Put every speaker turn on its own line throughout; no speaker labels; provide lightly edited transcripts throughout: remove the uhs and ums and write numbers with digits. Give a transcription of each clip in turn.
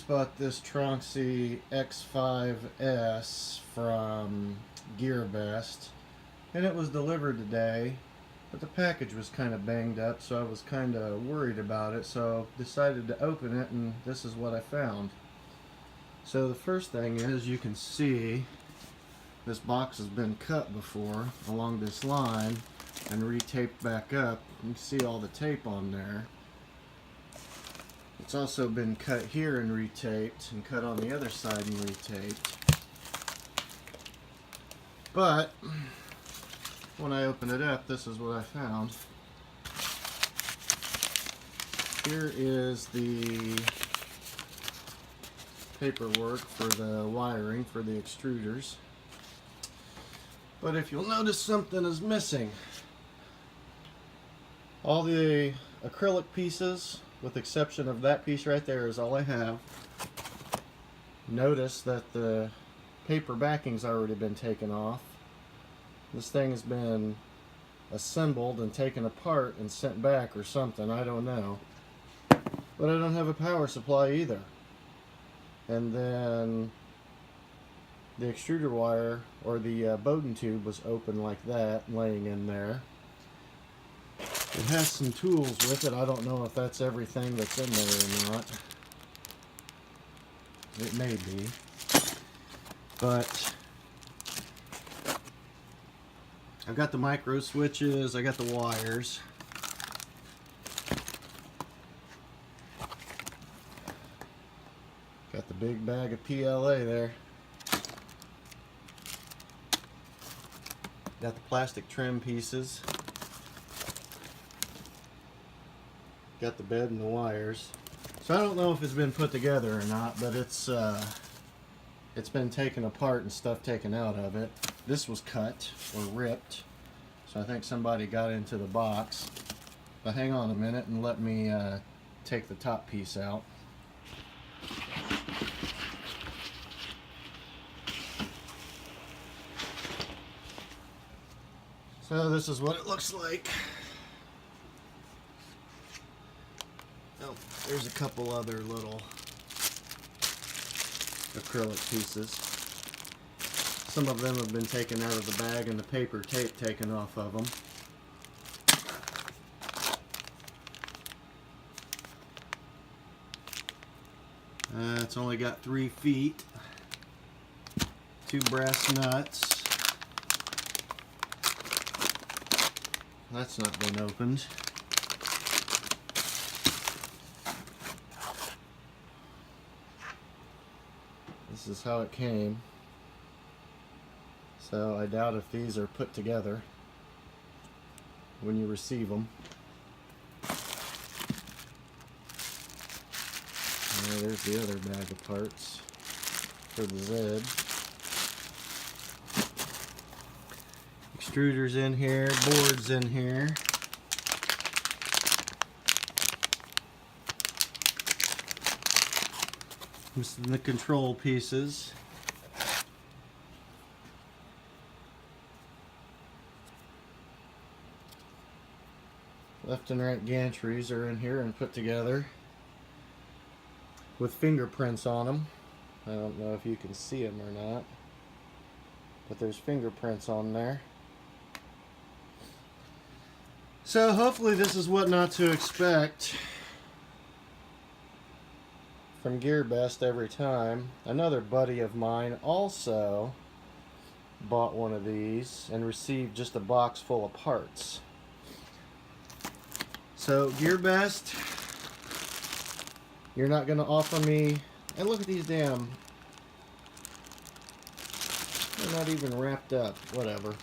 bought this Tronxy X5S from Gearbest, and it was delivered today, but the package was kind of banged up, so I was kind of worried about it, so decided to open it, and this is what I found. So the first thing is, you can see this box has been cut before along this line and retaped back up. You can see all the tape on there. It's also been cut here and retaped, and cut on the other side and retaped. But when I open it up, this is what I found. Here is the paperwork for the wiring for the extruders. But if you'll notice, something is missing. All the acrylic pieces, with the exception of that piece right there, is all I have. Notice that the paper backing's already been taken off. This thing has been assembled and taken apart and sent back or something, I don't know. But I don't have a power supply either. And then the extruder wire, or the Bowden tube, was open like that, laying in there. It has some tools with it. I don't know if that's everything that's in there or not. It may be. But I've got the micro switches, I got the wires. Got the big bag of PLA there. Got the plastic trim pieces. Got the bed and the wires. So I don't know if it's been put together or not, but it's been taken apart and stuff taken out of it. This was cut or ripped, so I think somebody got into the box. But hang on a minute and let me take the top piece out. So this is what it looks like. Oh, there's a couple other little acrylic pieces. Some of them have been taken out of the bag and the paper tape taken off of them. It's only got 3 feet, 2 brass nuts. That's not been opened. This is how it came. So I doubt if these are put together when you receive them. There's the other bag of parts for the Z. Extruders in here, boards in here. This is the control pieces. Left and right gantries are in here and put together with fingerprints on them. I don't know if you can see them or not, but there's fingerprints on there. So hopefully this is what not to expect from Gearbest every time. Another buddy of mine also bought one of these and received just a box full of parts. So Gearbest, you're not going to offer me, and look at these damn, they're not even wrapped up, whatever.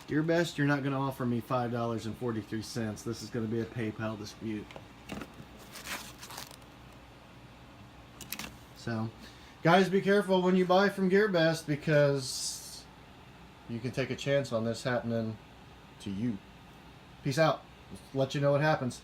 Gearbest, you're not going to offer me $5.43. This is going to be a PayPal dispute. So, guys, be careful when you buy from Gearbest, because you can take a chance on this happening to you. Peace out. Let you know what happens.